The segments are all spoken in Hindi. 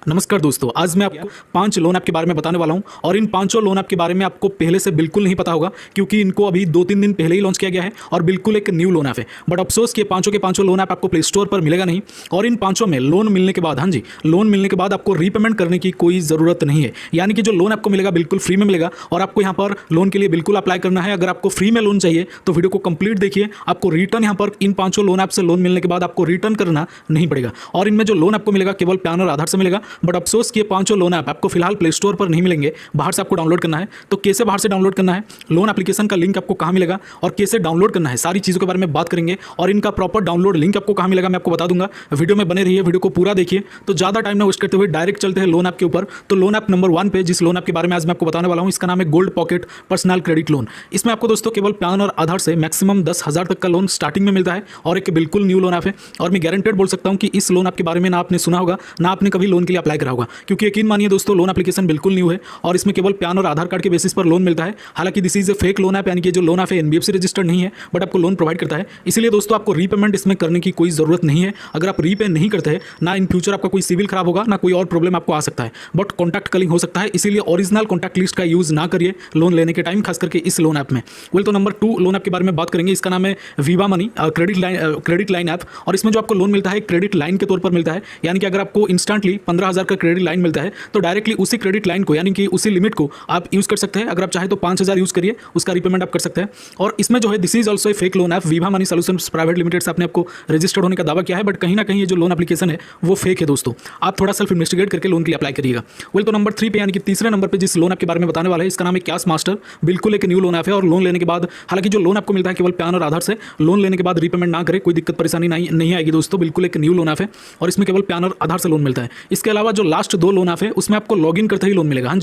नमस्कार दोस्तों, आज मैं आपको 5 लोन ऐप के बारे में बताने वाला हूं और इन पांचों लोन ऐप के बारे में आपको पहले से बिल्कुल नहीं पता होगा क्योंकि इनको अभी 2-3 दिन पहले ही लॉन्च किया गया है और बिल्कुल एक न्यू लोन ऐप है। बट अफसोस कि पांचों के पांचों लोन ऐप आपको प्ले स्टोर पर मिलेगा नहीं और इन पांचों में लोन मिलने के बाद लोन मिलने के बाद आपको रीपेमेंट करने की कोई ज़रूरत नहीं है। यानी कि जो लोन आपको मिलेगा बिल्कुल फ्री में मिलेगा और आपको यहाँ पर लोन के लिए बिल्कुल अप्लाई करना है। अगर आपको फ्री में लोन चाहिए तो वीडियो को कंप्लीट देखिए, आपको रिटर्न यहाँ पर इन पांचों लोन ऐप से लोन मिलने के बाद आपको रिटर्न करना नहीं पड़ेगा और इनमें जो लोन आपको मिलेगा केवल पैन और आधार से मिलेगा। बट अफसोस कि पांचों लोन ऐप आपको फिलहाल प्ले स्टोर पर नहीं मिलेंगे, बाहर से आपको डाउनलोड करना है। तो कैसे बाहर से डाउनलोड करना है, लोन एप्लीकेशन का लिंक आपको कहां मिलेगा और कैसे डाउनलोड करना है, सारी चीज़ों के बारे में बात करेंगे और इनका प्रॉपर डाउनलोड लिंक आपको कहां मिलेगा मैं आपको बता दूंगा। वीडियो में बने रहिए, वीडियो को पूरा देखिए। तो ज़्यादा टाइम ना वेस्ट करते हुए डायरेक्ट चलते हैं लोन ऐप के ऊपर। तो लोन ऐप नंबर 1 पे जिस लोन ऐप के बारे में आज मैं आपको बताने वाला हूँ, इसका नाम है gold pocket personal credit loan. इसमें आपको दोस्तों केवल पैन और आधार से मैक्सिमम 10,000 तक का लोन स्टार्टिंग में मिलता है और एक बिल्कुल न्यू लोन ऐप है। और मैं गारंटेड बोल सकता हूँ कि इस लोन ऐप के बारे में ना आपने सुना होगा ना आपने कभी लोन के लिए अप्लाई करा होगा, क्योंकि यकीन मानिए दोस्तों लोन एप्लीकेशन बिल्कुल न्यू है और इसमें केवल पैन और आधार कार्ड के बेसिस पर लोन मिलता है। हालांकि this is a fake loan app, यानी कि जो लोन ऐप है एनबीएफसी रजिस्टर्ड नहीं है बट आपको लोन प्रोवाइड करता है। इसलिए दोस्तों आपको रीपेमेंट इसमें करने की कोई जरूरत नहीं है। अगर आप रीपे नहीं करते हैं ना इन फ्यूचर आपका कोई सिविल खराब होगा ना कोई और प्रॉब्लम आपको आ सकता है, बट कॉन्टैक्ट कलिंग हो सकता है। इसीलिए ओरिजिनल कॉन्टैक्ट लिस्ट का यूज ना करिए लोन लेने के टाइम, खास करके इस लोन ऐप में। तो नंबर 2 लोन ऐप के बारे में बात करेंगे। इसका नाम है Viva money credit line app और इसमें जो आपको लोन मिलता है क्रेडिट लाइन के तौर पर मिलता है। यानी कि अगर आपको इंस्टेंटली 15,000 का क्रेडिट लाइन मिलता है तो डायरेक्टली उसी क्रेडिट लाइन को यानी कि उसी लिमिट को आप यूज कर सकते हैं। अगर आप चाहे तो 5,000 यूज करिए, उसका रीपेमेंट आप कर सकते हैं। और इसमें जो है this is also a fake loan app. Viva money solutions private limited से आपने आपको रजिस्टर्ड होने का दावा किया है, बट कहीं ना कहीं ये जो लोन एप्लीकेशन है वो फेक है दोस्तों। आप थोड़ा सेल्फ इन्वेस्टिगेट करके लोन के लिए अप्लाई करिएगा। तो नंबर 3 पे यानी कि तीसरे नंबर पे जिस लोन ऐप के बारे में बताने वाला है, इसका नाम है कैश मास्टर। बिल्कुल एक न्यू लोन ऐप है और लोन लेने के बाद हालांकि जो लोन आपको मिलता है केवल पैन और आधार से, लोन लेने के बाद रीपेमेंट ना करें, कोई दिक्कत परेशानी नहीं आएगी दोस्तों। बिल्कुल एक न्यू लोन ऐप है और इसमें केवल पैन और आधार से लोन मिलता है। इसके अलावा जो लास्ट 2 लोन ऐप है उसमें आपको लॉग इन करते ही लोन मिलेगा।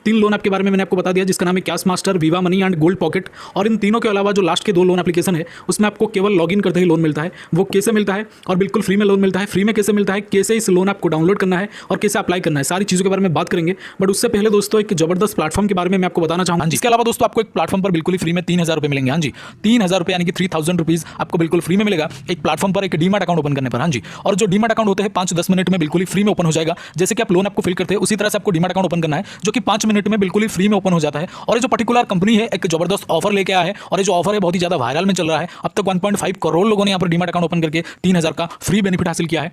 3 लोन ऐप के बारे में मैंने आपको बता दिया, जिसका नाम है cash master, Viva money and gold pocket. और इन तीनों के अलावा जो लास्ट के 2 लोन एप्लीकेशन है उसमें आपको केवल लॉगिन करते ही लोन मिलता है। वो कैसे मिलता है और बिल्कुल फ्री में लोन मिलता है। फ्री में कैसे मिलता है, कैसे इस लोन ऐप को डाउनलोड करना है और कैसे अप्लाई करना है, सारी चीज़ों के बारे में बात करेंगे। बट उससे पहले दोस्तों एक जबरदस्त प्लेटफॉर्म के बारे में मैं आपको बताना चाहूँगा। इसके अलावा दोस्तों आपको एक प्लेटफॉर्म पर बिल्कुल फ्री में 3,000 रुपये मिलेंगे। 3,000 रुपये यानी कि 3,000 रुपीज़ आपको बिल्कुल फ्री में मिलेगा एक प्लेटफॉर्म पर एक डीमैट अकाउंट ओपन करने पर। और जो डीमैट अकाउंट होते हैं 5-10 मिनट में बिल्कुल फ्री में ओपन हो जाएगा। जैसे कि आप लोन आपको फिल करते हैं उसी तरह से आपको डीमैट अकाउंट ओपन करना है, जो कि 5 मिनट में बिल्कुल फ्री में ओपन हो जाता है। और ये जो पर्टिकुलर कंपनी है एक जबरदस्त ऑफर लेके आया है और ये जो ऑफर है बहुत ही ज्यादा वायरल में चल रहा है। अब तक 1.5 करोड़ लोगों ने यहाँ पर डीमैट अकाउंट ओपन करके 3,000 का फ्री बेनिफिट हासिल किया है।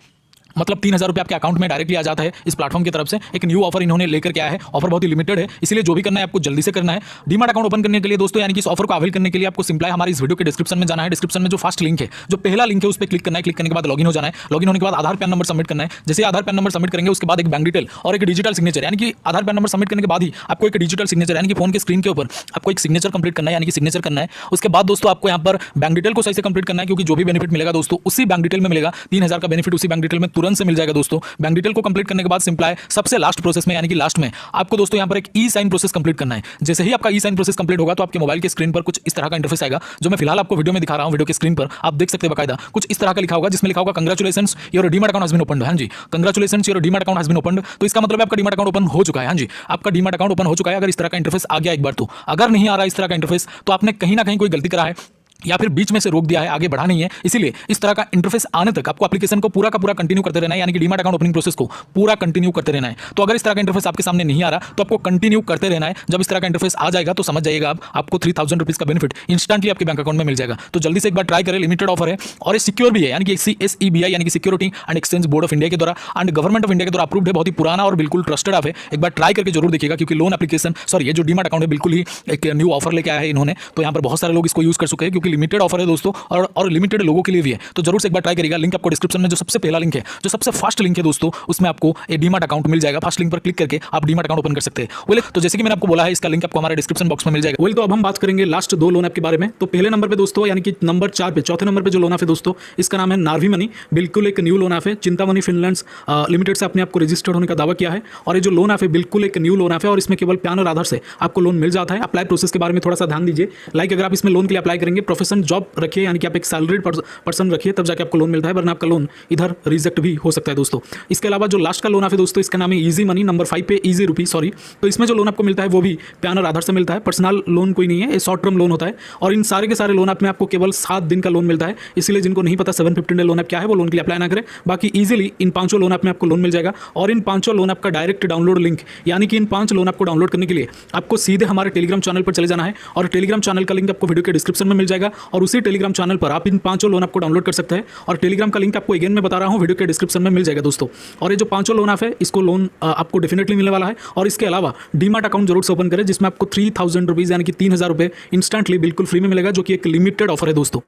मतलब 3,000 रुपये आपके अकाउंट में डायरेक्टली आ जाता है इस प्लेटफॉर्म की तरफ से। एक न्यू ऑफर इन्होंने लेकर के आया है। ऑफर बहुत ही लिमिटेड है, इसलिए जो भी करना है आपको जल्दी से करना है। डीमैट अकाउंट ओपन करने के लिए दोस्तों यानी कि इस ऑफर को अवेल करने के लिए आपको सिंपल हमारे इस वीडियो के डिस्क्रिप्शन में जाना है। डिस्क्रिप्शन में जो फर्स्ट लिंक है, जो पहला लिंक है उस पर क्लिक करना है। क्लिक करने के बाद लॉगिन हो जाना है। लॉगिन होने के बाद आधार पैन नंबर सबमिट करना है। जैसे आधार पैन नंबर सबमिट करेंगे उसके बाद एक बैंक डिटेल और एक डिजिटल सिग्नेचर, यानी कि आधार पैन नंबर सबमिट करने के बाद ही आपको एक डिजिटल सिग्नेचर यानी कि फोन के स्क्रीन के ऊपर आपको एक सिग्नेचर कंप्लीट करना है, यानी कि सिग्नेचर करना है। उसके बाद दोस्तों आपको यहाँ पर बैंक डिटेल को सही से कंप्लीट करना है, क्योंकि जो भी बेनिफिट मिलेगा दोस्तों उसी बैंक डिटेल में मिलेगा। 3,000 का बेनिफिट उसी बैंक डिटेल में तुरंत से मिल जाएगा दोस्तों। बैंक डिटेल को कंप्लीट करने के बाद सिंपल है सबसे लास्ट प्रोसेस में यानी कि लास्ट में आपको दोस्तों यहाँ पर एक ई साइन प्रोसेस कंप्लीट करना है। जैसे ही आपका ई साइन प्रोसेस कंप्लीट होगा तो आपके मोबाइल के स्क्रीन पर कुछ इस तरह का इंटरफेस आएगा, जो मैं फिलहाल आपको वीडियो में दिखा रहा हूं। वीडियो के स्क्रीन पर आप देख सकते हैं बकायदा कुछ इस तरह का लिखा होगा, जिसमें लिखा होगा congratulations your demat account has been opened. Congratulations your demat account has been opened. तो इसका मतलब आपका डीमैट अकाउंट ओपन हो चुका है। आपका डीमैट अकाउंट ओपन हो चुका है। अगर इस तरह का इंटरफेस आ गया एक बार तो, अगर नहीं आ रहा इस तरह का इंटरफेस तो आपने कहीं ना कहीं कोई गलती करा है या फिर बीच में से रोक दिया है, आगे बढ़ा नहीं है। इसीलिए इस तरह का इंटरफेस आने तक आपको एप्लीकेशन को पूरा का पूरा कंटिन्यू करते रहना है, यानी कि डीमैट अकाउंट ओपनिंग प्रोसेस को पूरा कंटिन्यू करते रहना है। तो अगर इस तरह का इंटरफेस आपके सामने नहीं आ रहा तो आपको कंटिन्यू करते रहना है। जब इस तरह का इंटरफेस आ जाएगा तो समझ जाइएगा आपको 3,000 रुपीज़ का बेनिफिट इंस्टेंटली आपके बैंक अकाउंट में मिल जाएगा। तो जल्दी से एक बार ट्राई करें। लिमिटेड ऑफर है और ये सिक्योर भी है, यानी कि SEBI यानी कि security and exchange board of India के द्वारा एंड गवर्नमेंट ऑफ इंडिया के द्वारा अप्रूव्ड है। बहुत ही पुराना और बिल्कुल ट्रस्टेड ऐप है। एक बार ट्राई करके जरूर देखिएगा, क्योंकि लोन एप्लीकेशन ये जो डीमैट अकाउंट है बिल्कुल ही एक न्यू ऑफर लेके आया है इन्होंने। तो यहाँ पर बहुत सारे लोग इसको यूज कर चुके हैं, क्योंकि लिमिटेड ऑफर है दोस्तों और लिमिटेड लोगों के लिए भी है। तो जरूर से एक बार ट्राई करिएगा। लिंक आपको डिस्क्रिप्शन में जो सबसे पहला लिंक है, जो सबसे फर्स्ट लिंक है दोस्तों, उसमें आपको एक डीमैट अकाउंट मिल जाएगा। फर्स्ट लिंक पर क्लिक करके आप डीमैट अकाउंट ओपन कर सकते हैं। तो जैसे कि मैंने आपको बोला है, इसका लिंक आपको हमारे डिस्क्रिप्शन बॉक्स में मिल जाएगा। तो अब हम बात करेंगे लास्ट 2 लोन ऐप के बारे में। तो पहले नंबर पे दोस्तों यानी कि नंबर 4 पे, चौथे नंबर पे जो लोन ऐप है दोस्तों, इसका नाम है नार्वी मनी। बिल्कुल एक न्यू लोन ऐप है। चिंतामणि फिनलैंड लिमिटेड से अपने आपको रजिस्टर्ड होने का दावा किया है और ये जो लोन ऐप है बिल्कुल एक न्यू लोन ऐप है और इसमें केवल पैन और आधार से आपको लोन मिल जाता है। अप्लाई प्रोसेस के बारे में थोड़ा सा ध्यान दीजिए। लाइक अगर आप इसमें लोन के लिए अप्लाई करेंगे, प्रोफेशन जॉब रखिए, यानी कि आप एक सैलरीड पर्सन रखिए, तब जाके आपको लोन मिलता है, वरना आपका लोन इधर रिजेक्ट भी हो सकता है दोस्तों। इसके अलावा जो लास्ट का लोन है दोस्तों, इसका नाम है ईजी मनी, नंबर 5 पे ईजी रुपी, सॉरी। तो इसमें जो लोन आपको मिलता है वो भी पैन और आधार से मिलता है, पर्सनल लोन कोई नहीं है, ये शॉर्ट टर्म लोन होता है। और इन सारे के सारे लोन आप में आपको केवल 7 दिन का लोन मिलता है। इसलिए जिनको नहीं पता 715 डे लोन ऐप क्या है, वो लोन के लिए अप्लाई ना करें। बाकी इजीली इन 5 लोन ऐप में आपको लोन मिल जाएगा। और इन 5 लोन ऐप का डायरेक्ट डाउनलोड लिंक, यानी कि इन 5 लोन ऐप को डाउनलोड करने के लिए आपको सीधे हमारे टेलीग्राम चैनल पर चले जाना है, और टेलीग्राम चैनल का लिंक आपको वीडियो के डिस्क्रिप्शन में मिल जाएगा। और उसी टेलीग्राम चैनल पर आप इन 5 लोन ऐप को डाउनलोड कर सकते हैं। और टेलीग्राम का लिंक आपको अगेन मैं बता रहा हूँ, वीडियो के डिस्क्रिप्शन में मिल जाएगा दोस्तों। और ये जो 5 लोन ऐप है, इसको लोन आपको डेफिनेटली मिलने वाला है। और इसके अलावा डीमैट अकाउंट जरूर से ओपन करें, जिसमें आपको 3000 रुपीज़ यानी कि 3000 रुपये इंस्टेंटली बिल्कुल फ्री में मिलेगा, जो कि एक लिमिटेड ऑफर है दोस्तों।